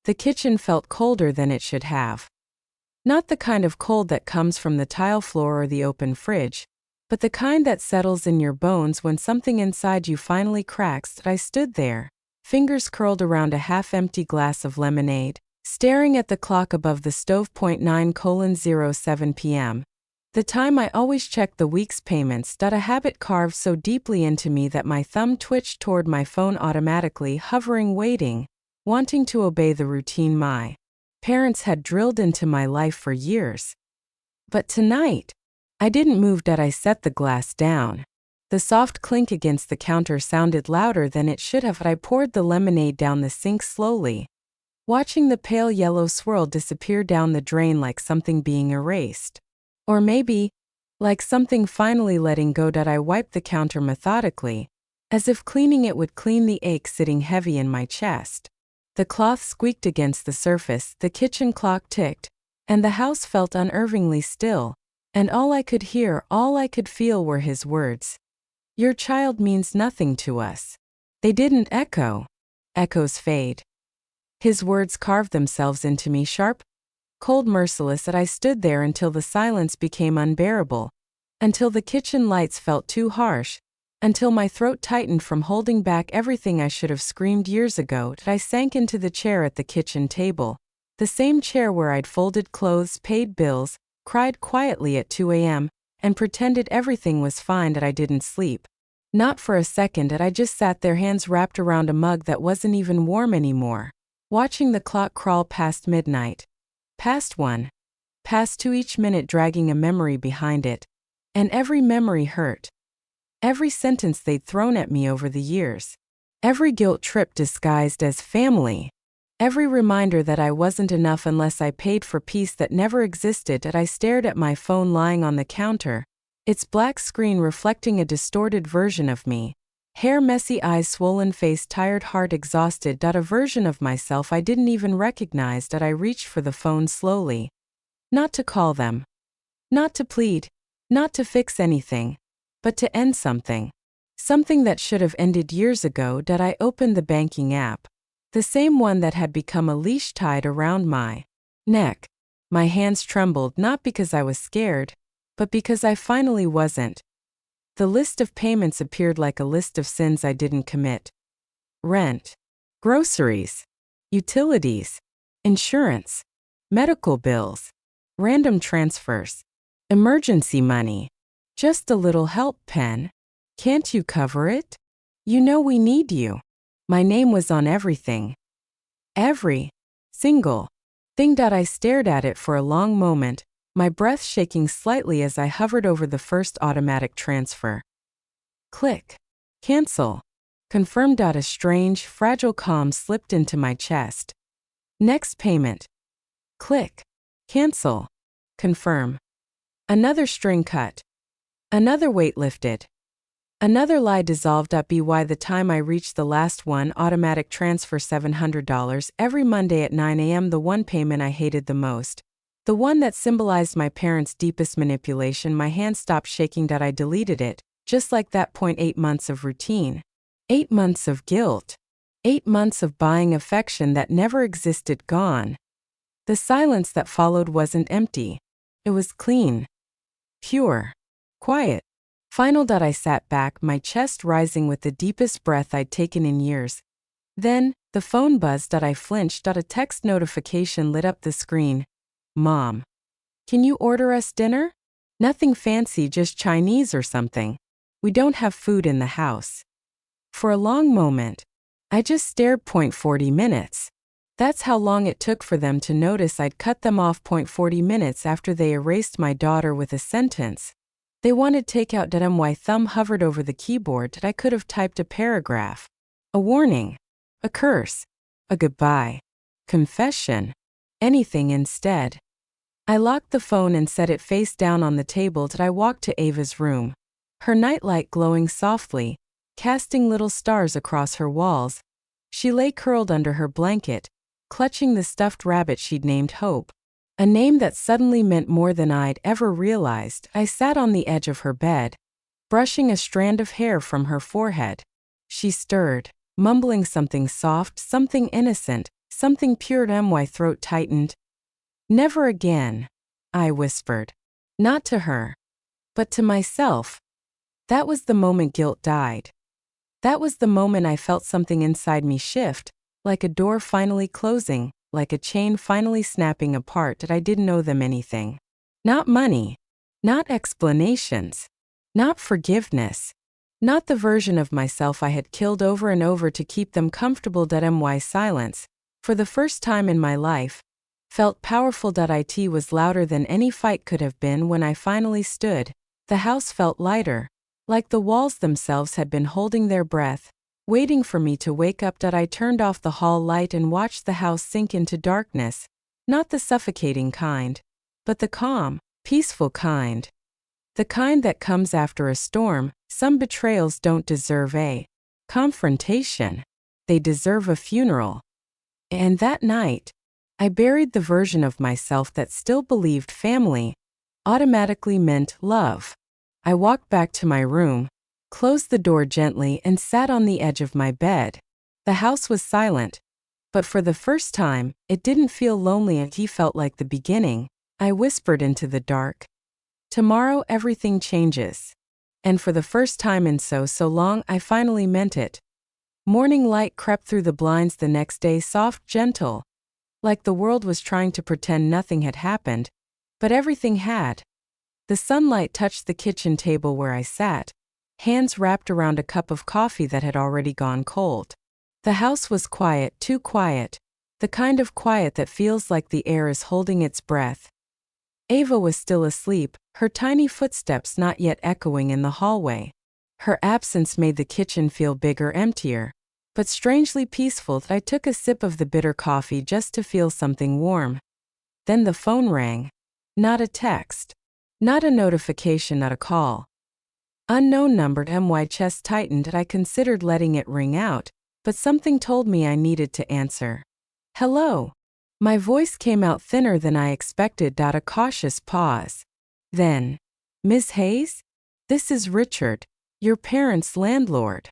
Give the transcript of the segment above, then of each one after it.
The kitchen felt colder than it should have. Not the kind of cold that comes from the tile floor or the open fridge, but the kind that settles in your bones when something inside you finally cracks. I stood there, fingers curled around a half-empty glass of lemonade, staring at the clock above the stove. 9:07 p.m. The time I always check the week's payments. A habit carved so deeply into me that my thumb twitched toward my phone automatically, hovering, waiting, wanting to obey the routine my parents had drilled into my life for years. But tonight, I didn't move. I set the glass down. The soft clink against the counter sounded louder than it should have. I poured the lemonade down the sink slowly, watching the pale yellow swirl disappear down the drain like something being erased. Or maybe, like something finally letting go. I wiped the counter methodically, as if cleaning it would clean the ache sitting heavy in my chest. The cloth squeaked against the surface, the kitchen clock ticked, and the house felt unnervingly still, and all I could hear, all I could feel were his words. "Your child means nothing to us." They didn't echo. Echoes fade. His words carved themselves into me, sharp, cold, merciless. I stood there until the silence became unbearable, until the kitchen lights felt too harsh, until my throat tightened from holding back everything I should have screamed years ago. I sank into the chair at the kitchen table, the same chair where I'd folded clothes, paid bills, cried quietly at 2 a.m., and pretended everything was fine. I didn't sleep. Not for a second. I just sat there, hands wrapped around a mug that wasn't even warm anymore, watching the clock crawl past midnight. Past 1. Past 2, each minute dragging a memory behind it. And every memory hurt. Every sentence they'd thrown at me over the years. Every guilt trip disguised as family. Every reminder that I wasn't enough unless I paid for peace that never existed. I stared at my phone lying on the counter, its black screen reflecting a distorted version of me. Hair messy, eyes swollen, face tired, heart exhausted. A version of myself I didn't even recognize. I reached for the phone slowly. Not to call them. Not to plead. Not to fix anything. But to end something. Something that should have ended years ago. I opened the banking app. The same one that had become a leash tied around my neck. My hands trembled, not because I was scared, but because I finally wasn't. The list of payments appeared like a list of sins I didn't commit. Rent, groceries, utilities, insurance, medical bills, random transfers, emergency money. Just a little help, Pen. Can't you cover it? You know we need you. My name was on everything. Every single thing. I stared at it for a long moment, my breath shaking slightly as I hovered over the first automatic transfer. Click. Cancel. Confirmed. A strange, fragile calm slipped into my chest. Next payment. Click. Cancel. Confirm. Another string cut. Another weight lifted. Another lie dissolved. By the time I reached the last one, automatic transfer $700 every Monday at 9 a.m., the one payment I hated the most. The one that symbolized my parents' deepest manipulation. My hand stopped shaking. I deleted it, just like that. 8 months of routine. 8 months of guilt. 8 months of buying affection that never existed gone. The silence that followed wasn't empty. It was clean. Pure. Quiet. Final. I sat back, my chest rising with the deepest breath I'd taken in years. Then, the phone buzzed. I flinched. A text notification lit up the screen. Mom. Can you order us dinner? Nothing fancy, just Chinese or something. We don't have food in the house. For a long moment, I just stared. 40 minutes. That's how long it took for them to notice I'd cut them off. 40 minutes after they erased my daughter with a sentence. They wanted takeout. My thumb hovered over the keyboard. I could have typed a paragraph. A warning. A curse. A goodbye. Confession. Anything instead. I locked the phone and set it face down on the table. I walked to Ava's room. Her nightlight glowing softly, casting little stars across her walls. She lay curled under her blanket, clutching the stuffed rabbit she'd named Hope. A name that suddenly meant more than I'd ever realized. I sat on the edge of her bed, brushing a strand of hair from her forehead. She stirred, mumbling something soft, something innocent, Something pure. My throat tightened. Never again, I whispered. Not to her, but to myself. That was the moment guilt died. That was the moment I felt something inside me shift, like a door finally closing, like a chain finally snapping apart. That I didn't owe them anything. Not money, not explanations, not forgiveness, not the version of myself I had killed over and over to keep them comfortable. Silence, for the first time in my life, felt powerful. It was louder than any fight could have been. When I finally stood, the house felt lighter, like the walls themselves had been holding their breath, waiting for me to wake up. I turned off the hall light and watched the house sink into darkness, not the suffocating kind, but the calm, peaceful kind. The kind that comes after a storm. Some betrayals don't deserve a confrontation. They deserve a funeral. And that night, I buried the version of myself that still believed family automatically meant love. I walked back to my room, closed the door gently, and sat on the edge of my bed. The house was silent, but for the first time, it didn't feel lonely. It felt like the beginning. I whispered into the dark. Tomorrow everything changes. And for the first time in so long, I finally meant it. Morning light crept through the blinds the next day, soft, gentle, like the world was trying to pretend nothing had happened, but everything had. The sunlight touched the kitchen table where I sat, hands wrapped around a cup of coffee that had already gone cold. The house was quiet, too quiet, the kind of quiet that feels like the air is holding its breath. Ava was still asleep, her tiny footsteps not yet echoing in the hallway. Her absence made the kitchen feel bigger, emptier, but strangely peaceful. I took a sip of the bitter coffee just to feel something warm. Then the phone rang. Not a text. Not a notification, not a call. Unknown number. My chest tightened. I considered letting it ring out, but something told me I needed to answer. Hello. My voice came out thinner than I expected. A cautious pause. Then, Ms. Hayes? This is Richard, your parents' landlord.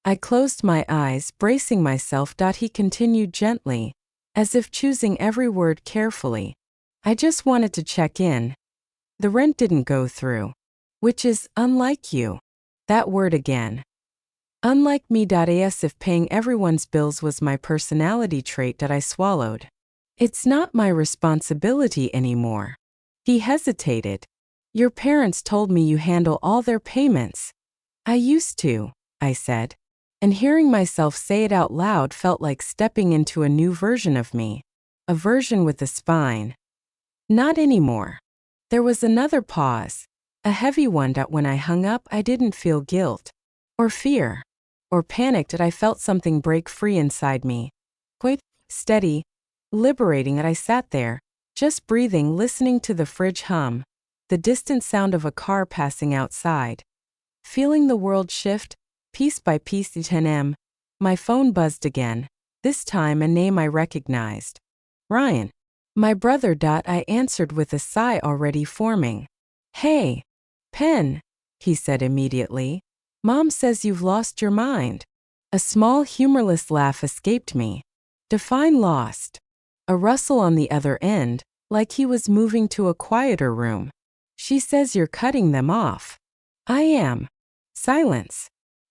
I closed my eyes, bracing myself. He continued gently, as if choosing every word carefully. I just wanted to check in. The rent didn't go through. Which is unlike you. That word again. Unlike me. As if paying everyone's bills was my personality trait. I swallowed. It's not my responsibility anymore. He hesitated. Your parents told me you handle all their payments. I used to, I said. And hearing myself say it out loud felt like stepping into a new version of me. A version with a spine. Not anymore. There was another pause. A heavy one. When I hung up, I didn't feel guilt. Or fear. Or panicked. I felt something break free inside me. Quite steady. Liberating. I sat there, just breathing, listening to the fridge hum, the distant sound of a car passing outside. Feeling the world shift, piece by piece. 10 m. My phone buzzed again, this time a name I recognized. Ryan. My brother. I answered with a sigh already forming. Hey. Pen, he said immediately. Mom says you've lost your mind. A small humorless laugh escaped me. Define lost. A rustle on the other end, like he was moving to a quieter room. She says you're cutting them off. I am. Silence.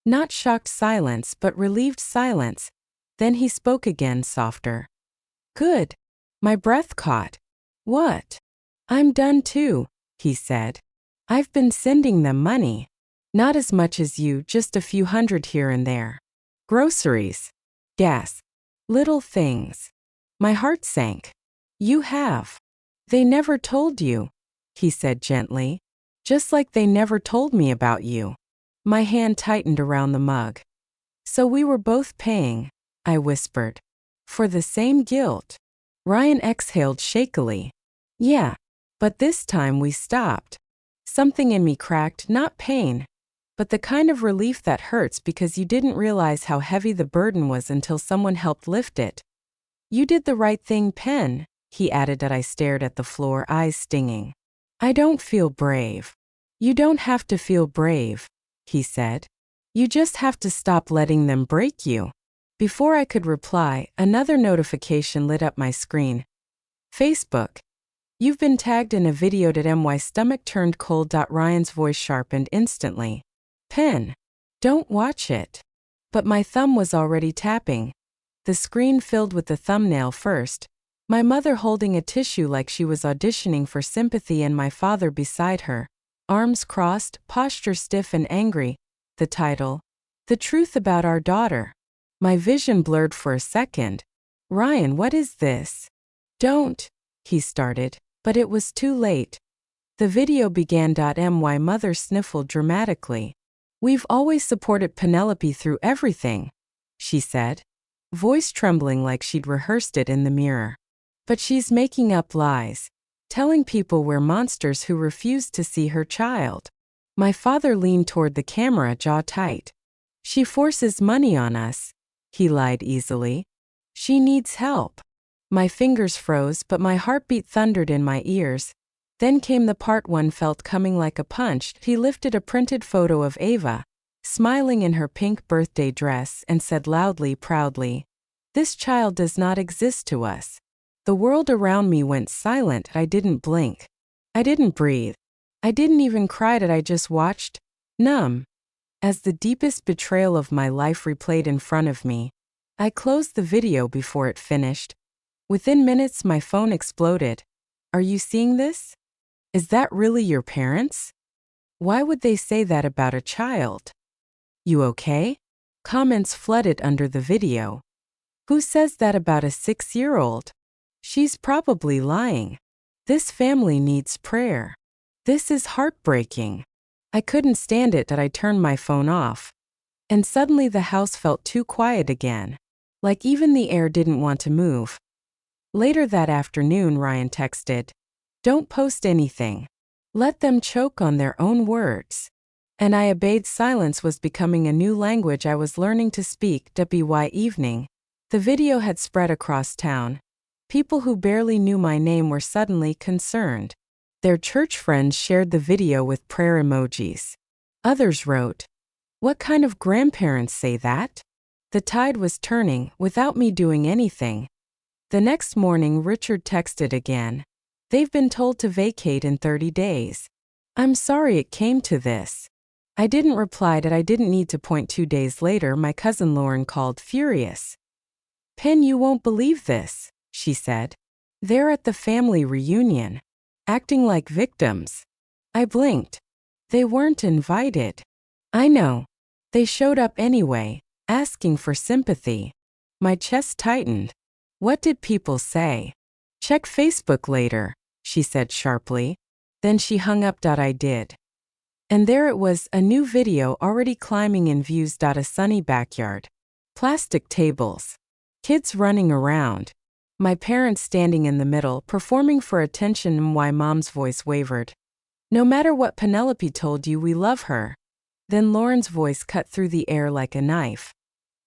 Not shocked silence, but relieved silence. Then he spoke again, softer. Good. My breath caught. What? I'm done too, he said. I've been sending them money. Not as much as you, just a few hundred here and there. Groceries. Gas. Little things. My heart sank. You have. They never told you, he said gently. Just like they never told me about you. My hand tightened around the mug. So we were both paying, I whispered. For the same guilt. Ryan exhaled shakily. Yeah, but this time we stopped. Something in me cracked, not pain, but the kind of relief that hurts because you didn't realize how heavy the burden was until someone helped lift it. You did the right thing, Pen, he added. I stared at the floor, eyes stinging. I don't feel brave. You don't have to feel brave, he said. You just have to stop letting them break you. Before I could reply, another notification lit up my screen. Facebook. You've been tagged in a video.my stomach turned cold. Ryan's voice sharpened instantly. Pen. Don't watch it. But my thumb was already tapping. The screen filled with the thumbnail first. My mother holding a tissue like she was auditioning for sympathy and my father beside her. Arms crossed, posture stiff and angry. The title. The truth about our daughter. My vision blurred for a second. Ryan, what is this? Don't, he started, but it was too late. The video began. My mother sniffled dramatically. We've always supported Penelope through everything, she said, voice trembling like she'd rehearsed it in the mirror. But she's making up lies, telling people we're monsters who refuse to see her child. My father leaned toward the camera, jaw tight. She forces money on us, he lied easily. She needs help. My fingers froze, but my heartbeat thundered in my ears. Then came the part one felt coming like a punch. He lifted a printed photo of Ava, smiling in her pink birthday dress, and said loudly, proudly, "This child does not exist to us." The world around me went silent. I didn't blink. I didn't breathe. I didn't even cry. I just watched, numb, as the deepest betrayal of my life replayed in front of me. I closed the video before it finished. Within minutes, my phone exploded. Are you seeing this? Is that really your parents? Why would they say that about a child? You okay? Comments flooded under the video. Who says that about a 6-year-old? She's probably lying. This family needs prayer. This is heartbreaking. I couldn't stand it. I turned my phone off. And suddenly the house felt too quiet again. Like even the air didn't want to move. Later that afternoon, Ryan texted, "Don't post anything. Let them choke on their own words." And I obeyed. Silence was becoming a new language I was learning to speak. By evening, the video had spread across town. People who barely knew my name were suddenly concerned. Their church friends shared the video with prayer emojis. Others wrote, "What kind of grandparents say that?" The tide was turning, without me doing anything. The next morning, Richard texted again. "They've been told to vacate in 30 days. I'm sorry it came to this." I didn't reply. I didn't need to point. 2 days later, my cousin Lauren called, furious. "Pen, you won't believe this," she said. "They're at the family reunion, acting like victims." I blinked. They weren't invited. I know. They showed up anyway, asking for sympathy. My chest tightened. What did people say? "Check Facebook later," she said sharply. Then she hung up. I did. And there it was, a new video already climbing in views. A sunny backyard. Plastic tables. Kids running around. My parents standing in the middle, performing for attention. Why Mom's voice wavered. "No matter what Penelope told you, we love her." Then Lauren's voice cut through the air like a knife.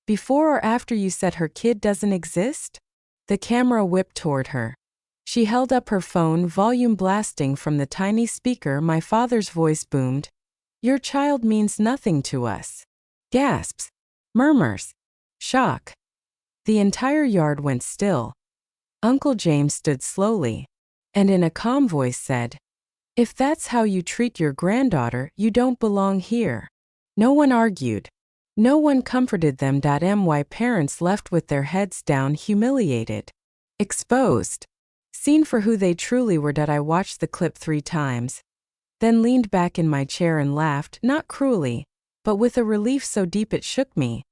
"Before or after you said her kid doesn't exist?" The camera whipped toward her. She held up her phone, volume blasting from the tiny speaker. My father's voice boomed. "Your child means nothing to us." Gasps. Murmurs. Shock. The entire yard went still. Uncle James stood slowly, and in a calm voice said, "If that's how you treat your granddaughter, you don't belong here." No one argued. No one comforted them. My parents left with their heads down, humiliated, exposed, seen for who they truly were. I watched the clip 3 times, then leaned back in my chair and laughed, not cruelly, but with a relief so deep it shook me.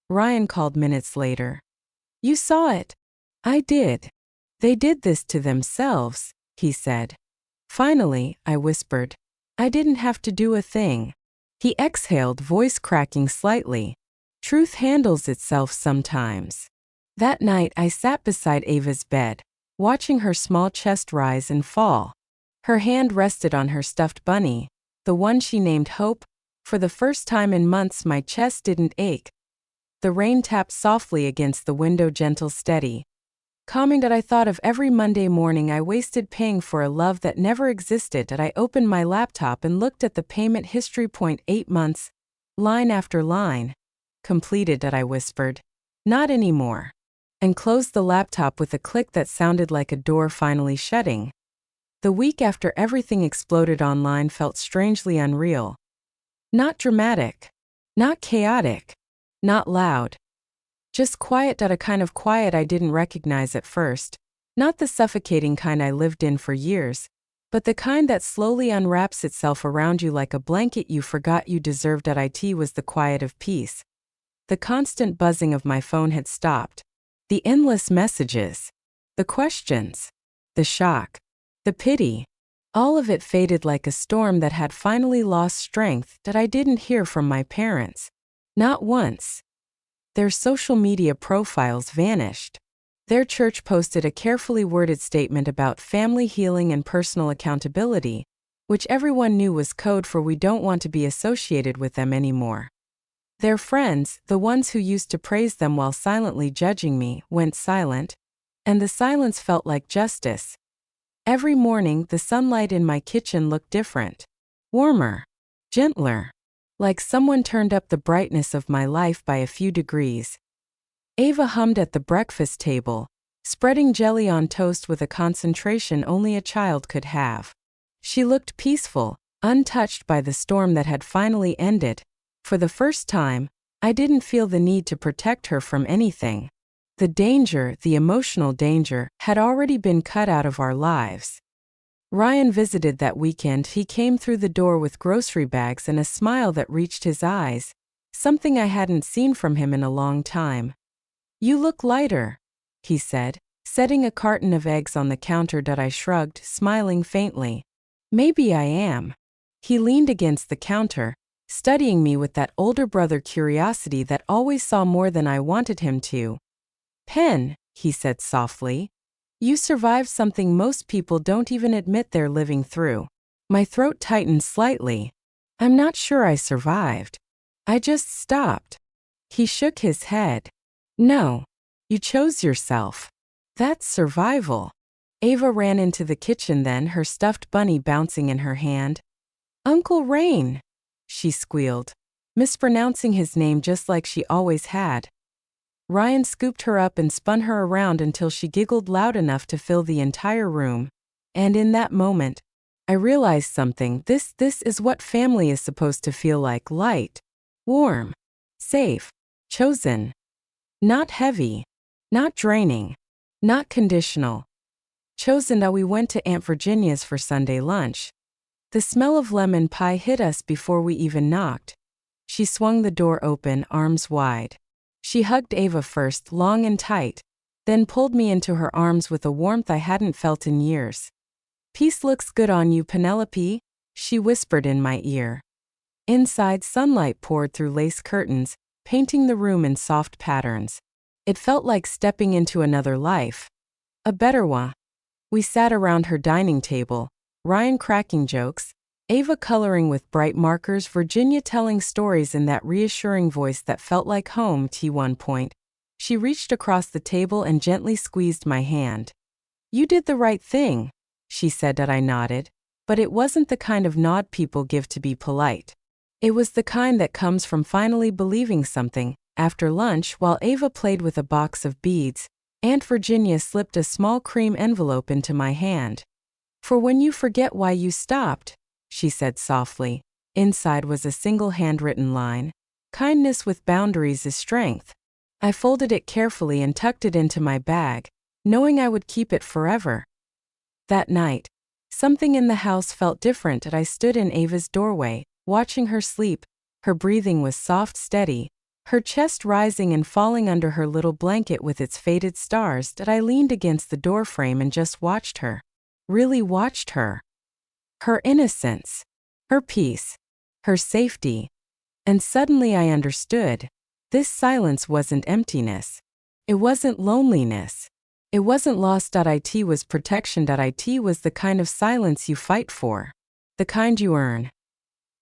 Ryan called minutes later. "You saw it." "I did. They did this to themselves," he said. "Finally," I whispered. "I didn't have to do a thing." He exhaled, voice cracking slightly. "Truth handles itself sometimes." That night, I sat beside Ava's bed, watching her small chest rise and fall. Her hand rested on her stuffed bunny, the one she named Hope. For the first time in months, my chest didn't ache. The rain tapped softly against the window, gentle, steady. Calming. I thought of every Monday morning I wasted paying for a love that never existed. I opened my laptop and looked at the payment history. 8 months. Line after line. "Completed," I whispered. Not anymore. And closed the laptop with a click that sounded like a door finally shutting. The week after everything exploded online felt strangely unreal. Not dramatic. Not chaotic. Not loud. Just quiet. A kind of quiet I didn't recognize at first. Not the suffocating kind I lived in for years, but the kind that slowly unwraps itself around you like a blanket you forgot you deserved. It was the quiet of peace. The constant buzzing of my phone had stopped. The endless messages. The questions. The shock. The pity. All of it faded like a storm that had finally lost strength. That I didn't hear from my parents. Not once. Their social media profiles vanished. Their church posted a carefully worded statement about family healing and personal accountability, which everyone knew was code for we don't want to be associated with them anymore. Their friends, the ones who used to praise them while silently judging me, went silent, and the silence felt like justice. Every morning, the sunlight in my kitchen looked different. Warmer. Gentler. Like someone turned up the brightness of my life by a few degrees. Ava hummed at the breakfast table, spreading jelly on toast with a concentration only a child could have. She looked peaceful, untouched by the storm that had finally ended. For the first time, I didn't feel the need to protect her from anything. The danger, the emotional danger, had already been cut out of our lives. Ryan visited that weekend. He came through the door with grocery bags and a smile that reached his eyes, something I hadn't seen from him in a long time. "You look lighter," he said, setting a carton of eggs on the counter. I shrugged, smiling faintly. "Maybe I am." He leaned against the counter, studying me with that older brother curiosity that always saw more than I wanted him to. "Pen," he said softly, "you survived something most people don't even admit they're living through." My throat tightened slightly. "I'm not sure I survived. I just stopped." He shook his head. "No. You chose yourself. That's survival." Ava ran into the kitchen then, her stuffed bunny bouncing in her hand. "Uncle Rain," she squealed, mispronouncing his name just like she always had. Ryan scooped her up and spun her around until she giggled loud enough to fill the entire room. And in that moment, I realized something. This is what family is supposed to feel like. Light, warm, safe, chosen. Not heavy, not draining, not conditional. Chosen. We went to Aunt Virginia's for Sunday lunch. The smell of lemon pie hit us before we even knocked. She swung the door open, arms wide. She hugged Ava first, long and tight, then pulled me into her arms with a warmth I hadn't felt in years. "Peace looks good on you, Penelope," she whispered in my ear. Inside, sunlight poured through lace curtains, painting the room in soft patterns. It felt like stepping into another life. A better one. We sat around her dining table, Ryan cracking jokes, Ava coloring with bright markers, Virginia telling stories in that reassuring voice that felt like home. At one point, she reached across the table and gently squeezed my hand. "You did the right thing," she said. I nodded, but it wasn't the kind of nod people give to be polite. It was the kind that comes from finally believing something. After lunch, while Ava played with a box of beads, Aunt Virginia slipped a small cream envelope into my hand. "For when you forget why you stopped," she said softly. Inside was a single handwritten line. "Kindness with boundaries is strength." I folded it carefully and tucked it into my bag, knowing I would keep it forever. That night, something in the house felt different. I stood in Ava's doorway, watching her sleep. Her breathing was soft, steady, her chest rising and falling under her little blanket with its faded stars. I leaned against the doorframe and just watched her. Really watched her. Her innocence, her peace, her safety. And suddenly I understood. This silence wasn't emptiness. It wasn't loneliness. It wasn't lost. It was protection. It was the kind of silence you fight for. The kind you earn.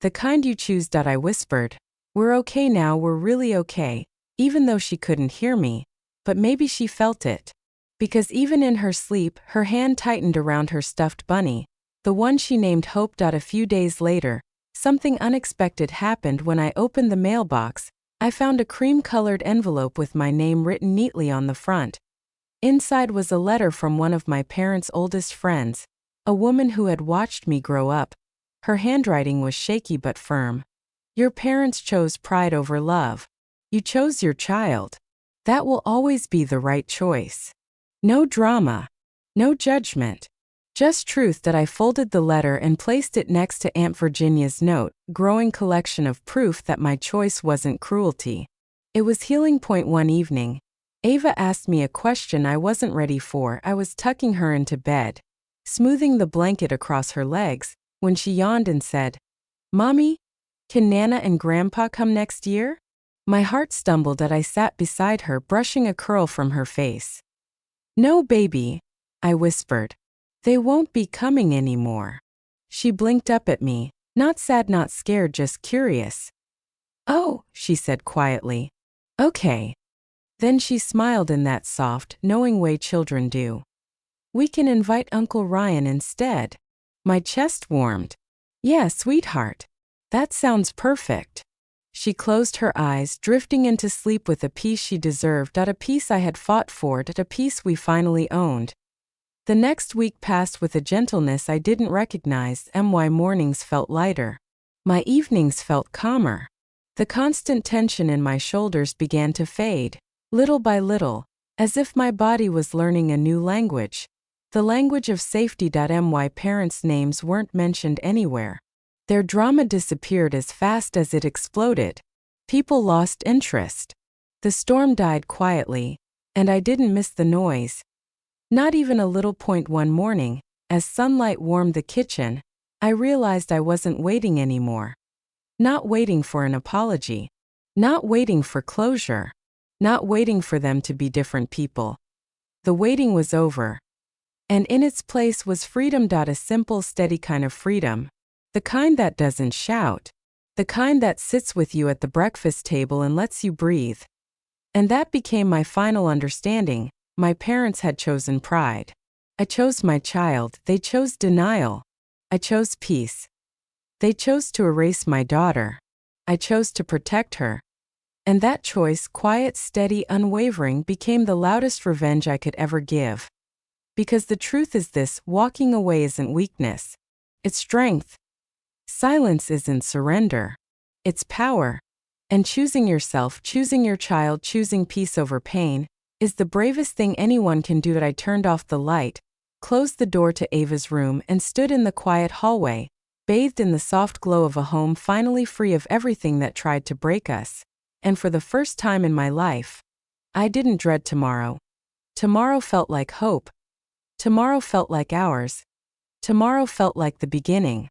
The kind you choose. I whispered. "We're okay now, we're really okay," even though she couldn't hear me. But maybe she felt it. Because even in her sleep, her hand tightened around her stuffed bunny, the one she named Hope. A few days later, something unexpected happened when I opened the mailbox. I found a cream-colored envelope with my name written neatly on the front. Inside was a letter from one of my parents' oldest friends, a woman who had watched me grow up. Her handwriting was shaky but firm. Your parents chose pride over love. You chose your child. That will always be the right choice. No drama. No judgment. Just truth. That I folded the letter and placed it next to Aunt Virginia's note, growing collection of proof that my choice wasn't cruelty. It was healing point. One evening, Ava asked me a question I wasn't ready for. I was tucking her into bed, smoothing the blanket across her legs, when she yawned and said, "Mommy, can Nana and Grandpa come next year?" My heart stumbled as I sat beside her, brushing a curl from her face. "No, baby," I whispered. "They won't be coming anymore." She blinked up at me, not sad, not scared, just curious. "Oh," she said quietly. "Okay." Then she smiled in that soft, knowing way children do. "We can invite Uncle Ryan instead." My chest warmed. "Yeah, sweetheart. That sounds perfect." She closed her eyes, drifting into sleep with a peace she deserved, a peace I had fought for, a peace we finally owned. The next week passed with a gentleness I didn't recognize. My mornings felt lighter. My evenings felt calmer. The constant tension in my shoulders began to fade, little by little, as if my body was learning a new language. The language of safety. My parents' names weren't mentioned anywhere. Their drama disappeared as fast as it exploded. People lost interest. The storm died quietly, and I didn't miss the noise. Not even a little. One morning, as sunlight warmed the kitchen, I realized I wasn't waiting anymore. Not waiting for an apology. Not waiting for closure. Not waiting for them to be different people. The waiting was over. And in its place was freedom. A simple, steady kind of freedom. The kind that doesn't shout. The kind that sits with you at the breakfast table and lets you breathe. And that became my final understanding. My parents had chosen pride. I chose my child. They chose denial. I chose peace. They chose to erase my daughter. I chose to protect her. And that choice, quiet, steady, unwavering, became the loudest revenge I could ever give. Because the truth is this: walking away isn't weakness. It's strength. Silence isn't surrender. It's power. And choosing yourself, choosing your child, choosing peace over pain, is the bravest thing anyone can do. I turned off the light, closed the door to Ava's room, and stood in the quiet hallway, bathed in the soft glow of a home finally free of everything that tried to break us. And for the first time in my life, I didn't dread tomorrow. Tomorrow felt like hope. Tomorrow felt like ours. Tomorrow felt like the beginning.